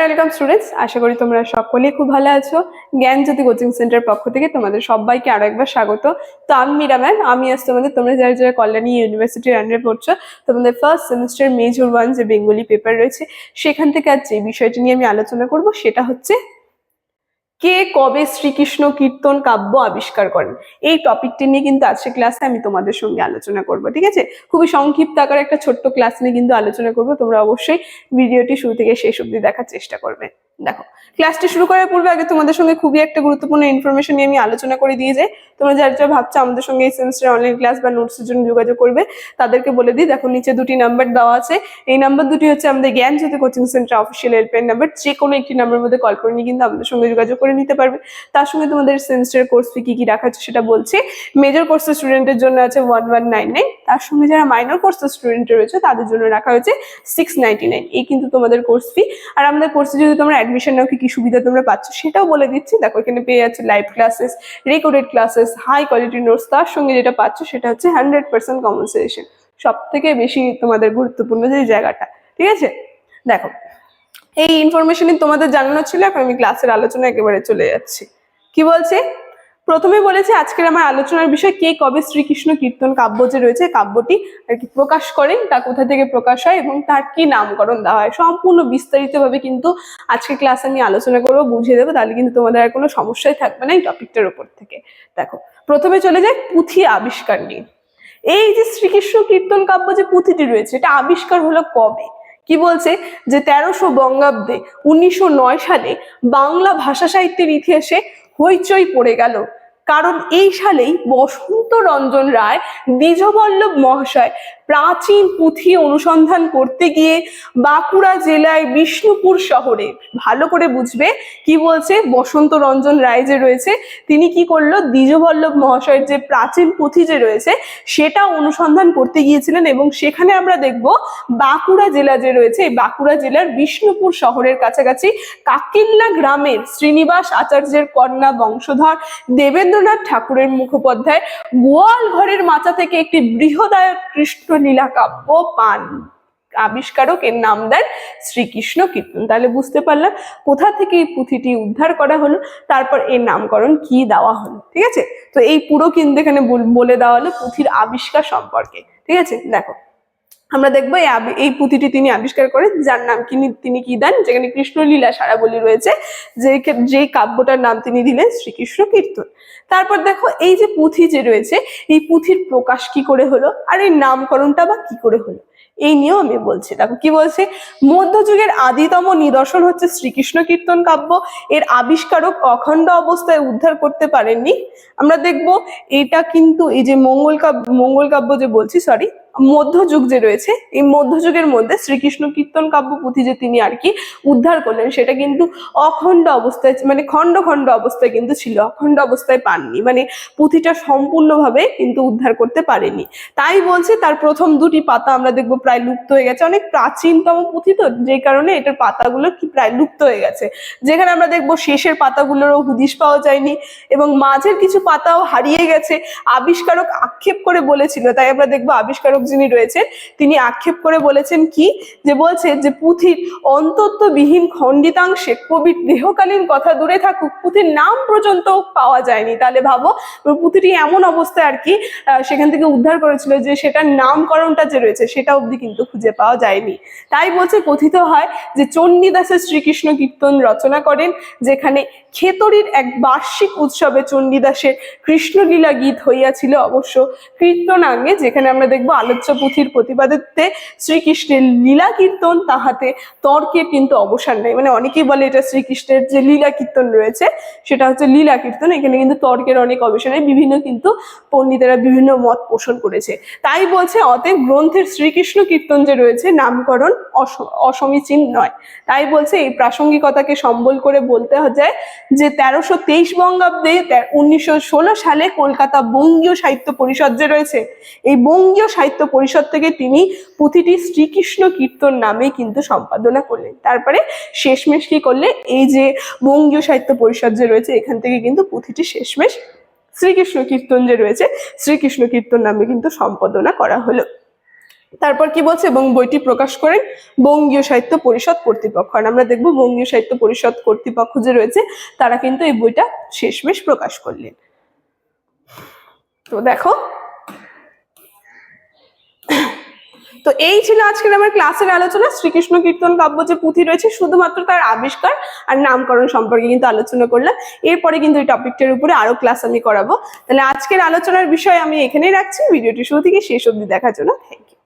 Welcome students, আশা করি তোমরা সকলেই খুব ভালো আছো। জ্ঞানজ্যোতি কোচিং সেন্টার পক্ষ থেকে তোমাদের সবাইকে আরো একবার স্বাগত। তো আমি মীরা ম্যাম, আমি আজ তোমাদের তোমরা যারা যারা কল্যাণী ইউনিভার্সিটির আন্ডারে পড়ছো, তোমাদের ফার্স্ট সেমিস্টার মেজর 1 যে বেঙ্গলি পেপার রয়েছে সেখান থেকে আজ যে বিষয়টি নিয়ে আমি আলোচনা করব সেটা হচ্ছে কে কবে শ্রীকৃষ্ণ কীর্তন কাব্য আবিষ্কার করেন। এই টপিকটি নিয়ে কিন্তু আজকে ক্লাসে আমি তোমাদের সঙ্গে আলোচনা করব। ঠিক আছে, খুবই সংক্ষিপ্ত আকারে একটা ছোট্ট ক্লাস নিয়ে কিন্তু আলোচনা করব। তোমরা অবশ্যই ভিডিওটি শুরু থেকে শেষ অবধি দেখার চেষ্টা করবে। দেখো, ক্লাসটি শুরু করার পূর্বে আগে তোমাদের সঙ্গে খুবই একটা গুরুত্বপূর্ণ ইনফরমেশন নিয়ে আমি আলোচনা করে দিয়ে যাই। তোমরা যারা যারা ভাবছো আমাদের সঙ্গে এই সেমিস্টার অনলাইন ক্লাস বা নোটসের জন্য যোগাযোগ করবে, তাদেরকে বলে দিই, দেখো নিচে দুটি নাম্বার দেওয়া আছে। এই নাম্বার দুটি হচ্ছে আমাদের Gyanjyoti coaching centre official helpline number. যে কোনো একটি নাম্বারের মধ্যে কল করে নিয়ে কিন্তু আমাদের সঙ্গে যোগাযোগ করে নিতে পারবে। তার সঙ্গে তোমাদের সেমিস্টার কোর্স ফি কি কি রাখা আছে সেটা বলছি। মেজর কোর্সের স্টুডেন্টের জন্য আছে 1199, তার সঙ্গে যারা মাইনর কোর্সের স্টুডেন্ট রয়েছে তাদের জন্য রাখা হয়েছে 699। এই কিন্তু তোমাদের কোর্স ফি। আর আমাদের কোর্সে যদি তোমরা অ্যাডমিশন নাও কি কি সুবিধা তোমরা পাচ্ছ সেটাও বলে দিচ্ছি। দেখো, এখানে পেয়ে যাচ্ছে live classes, recorded classes, high quality notes, তার সঙ্গে যেটা পাচ্ছ সেটা হচ্ছে 100% কম্পেনসেশন। সব থেকে বেশি তোমাদের গুরুত্বপূর্ণ যে জায়গাটা, ঠিক আছে। দেখো, এই ইনফরমেশন তোমাদের জানানো ছিল। এখন আমি ক্লাসের আলোচনা একেবারে চলে যাচ্ছি। কি বলছে, প্রথমে বলেছে আজকের আমার আলোচনার বিষয় কে কবে শ্রীকৃষ্ণ কীর্তন কাব্য যে রয়েছে কাব্যটি আর কি প্রকাশ করেন, তা কোথা থেকে প্রকাশ হয় এবং তার কি নামকরণ দেওয়া হয়, সম্পূর্ণ বিস্তারিত ভাবে কিন্তু আজকে ক্লাস আমি আলোচনা করবো, বুঝিয়ে দেবো। তাহলে কিন্তু তোমাদের আর কোনো সমস্যাই থাকবে না এই টপিকটার উপর থেকে। দেখো, প্রথমে চলে যায় পুঁথি আবিষ্কার নিয়ে। এই যে শ্রীকৃষ্ণ কীর্তন কাব্য যে পুঁথিটি রয়েছে এটা আবিষ্কার হলো কবে। কি বলছে যে 1300 বঙ্গাব্দে 1909 সালে বাংলা ভাষা সাহিত্যের ইতিহাসে হইচই পড়ে গেল। কারণ এই সালেই বসন্ত রঞ্জন রায় দ্বিজবল্লভ মহাশয় প্রাচীন পুঁথি অনুসন্ধান করতে গিয়ে বাঁকুড়া জেলায় বিষ্ণুপুর শহরে, ভালো করে বুঝবে কি বলছে, বসন্ত রঞ্জন রায় যে রয়েছে তিনি কি করলো, দ্বিজবল্লভ মহাশয়ের যে প্রাচীন পুঁথি যে রয়েছে সেটা অনুসন্ধান করতে গিয়েছিলেন। এবং সেখানে আমরা দেখব বাঁকুড়া জেলা যে রয়েছে, এই বাঁকুড়া জেলার বিষ্ণুপুর শহরের কাছাকাছি কাকিল্লা গ্রামের শ্রীনিবাস আচার্যের কন্যা বংশধর দেবেন্দ্রনাথ ঠাকুরের মুখোপাধ্যায় গোয়াল ঘরের মাচা থেকে একটি বৃহদায়ক কৃষ্ণলীলা কাব্য পান। আবিষ্কারক এর নাম দেন শ্রীকৃষ্ণ কীর্তন। তাহলে বুঝতে পারলাম কোথা থেকে এই পুঁথিটি উদ্ধার করা হলো, তারপর এর নামকরণ কি দেওয়া হলো। ঠিক আছে, তো এই পুরো কিন্তু এখানে বলে দেওয়া হলো পুঁথির আবিষ্কার সম্পর্কে। ঠিক আছে, দেখো আমরা দেখবো এই পুঁথিটি তিনি আবিষ্কার করেন, যার নাম তিনি কি দেন, যেখানে কৃষ্ণলীলা সারাবলী রয়েছে, যে কাব্যটার নাম তিনি দিলেন শ্রীকৃষ্ণ কীর্তন। তারপর দেখো এই যে পুঁথি যে রয়েছে এই পুঁথির প্রকাশ কি করে হলো আর এই নামকরণটা বা কি করে হলো এই নিয়েও আমি বলছি। দেখো কি বলছে, মধ্যযুগের আদিতম নিদর্শন হচ্ছে শ্রীকৃষ্ণ কীর্তন কাব্য। এর আবিষ্কারক অখণ্ড অবস্থায় উদ্ধার করতে পারেননি। আমরা দেখবো এটা কিন্তু এই যে মঙ্গল কাব্য যে বলছি, সরি, মধ্যযুগ যে রয়েছে এই মধ্যযুগের মধ্যে শ্রীকৃষ্ণ কীর্তন কাব্য পুঁথি যে তিনি আর কি উদ্ধার করলেন সেটা কিন্তু অখণ্ড অবস্থায়, মানে খণ্ড খণ্ড অবস্থায় কিন্তু ছিল, অখণ্ড অবস্থায় পাননি, মানে পুঁথিটা সম্পূর্ণভাবে কিন্তু উদ্ধার করতে পারেনি। তাই বলছে তার প্রথম দুটি পাতা আমরা দেখবো প্রায় লুপ্ত হয়ে গেছে। অনেক প্রাচীনতম পুঁথি তো, যে কারণে এটার পাতাগুলো কি প্রায় লুপ্ত হয়ে গেছে। যেখানে আমরা দেখবো শেষের পাতাগুলোরও হুদিশ পাওয়া যায়নি এবং মাঝের কিছু পাতাও হারিয়ে গেছে। আবিষ্কারক আক্ষেপ করে বলেছিল, তাই আমরা দেখবো আবিষ্কারক যিনি রয়েছেন তিনি আক্ষেপ করে বলেছেন কি, যে বলছে যে পুঁথির অন্তত্ববিহীন খণ্ডিতাংশে কবির দেহকালীন কথা দূরে থাকুক পুঁথির নাম পর্যন্ত পাওয়া যায়নি। তাহলে ভাবো পুঁথিটি এমন অবস্থায় আর কি সেখান থেকে উদ্ধার করেছিল যে সেটার নামকরণটা যে রয়েছে সেটা অবধি কিন্তু খুঁজে পাওয়া যায়নি। তাই বলছে কথিত হয় যে চণ্ডীদাসের শ্রীকৃষ্ণ কীর্তন রচনা করেন, যেখানে খেতড়ির এক বার্ষিক উৎসবে চণ্ডীদাসের কৃষ্ণলীলা গীত হইয়াছিল অবশ্য কীর্তনাঙ্গে। যেখানে আমরা দেখবো আলোচ্য পুঁথির প্রতিপাদিত্যে শ্রীকৃষ্ণের লীলা কীর্তন, তাহাতে তর্কের কিন্তু অবসান নেই। মানে অনেকেই বলে এটা শ্রীকৃষ্ণের যে লীলা কীর্তন রয়েছে সেটা হচ্ছে লীলা কীর্তন, এখানে কিন্তু তর্কের অনেক অবসান নেই। বিভিন্ন কিন্তু পণ্ডিতেরা বিভিন্ন মত পোষণ করেছে। তাই বলছে অতএব গ্রন্থের শ্রীকৃষ্ণ কীর্তন যে রয়েছে নামকরণ অসমীচীন নয়। তাই বলছে এই প্রাসঙ্গিকতাকে সম্বল করে বলতে যায় যে 1323 বঙ্গাব্দে 1916 সালে কলকাতা বঙ্গীয় সাহিত্য পরিষদ যে রয়েছে এই বঙ্গীয় সাহিত্য পরিষদ থেকে তিনি পুঁথিটি শ্রীকৃষ্ণ কীর্তন নামে কিন্তু সম্পাদনা করলেন। তারপরে শেষমেশ কি করলে, এই যে বঙ্গীয় সাহিত্য পরিষদ যে রয়েছে এখান থেকে কিন্তু পুঁথিটি শেষমেশ শ্রীকৃষ্ণ কীর্তন যে রয়েছে শ্রীকৃষ্ণ কীর্তন নামে কিন্তু সম্পাদনা করা হলো। তারপর কি বলছে, এবং বইটি প্রকাশ করেন বঙ্গীয় সাহিত্য পরিষদ কর্তৃপক্ষ। আর আমরা দেখবো বঙ্গীয় সাহিত্য পরিষদ কর্তৃপক্ষ যে রয়েছে তারা কিন্তু এই বইটা শেষমেশ প্রকাশ করলেন। তো দেখো, তো এই ছিল আজকের আমার ক্লাসের আলোচনা। শ্রীকৃষ্ণ কীর্তন কাব্য যে পুঁথি রয়েছে শুধুমাত্র তার আবিষ্কার আর নামকরণ সম্পর্কে কিন্তু আলোচনা করলাম। এরপরে কিন্তু এই টপিকটার উপরে আরো ক্লাস আমি করাবো। তাহলে আজকের আলোচনার বিষয় আমি এখানেই রাখছি। ভিডিওটি শুরু থেকে শেষ অবধি দেখার জন্য থ্যাংক ইউ।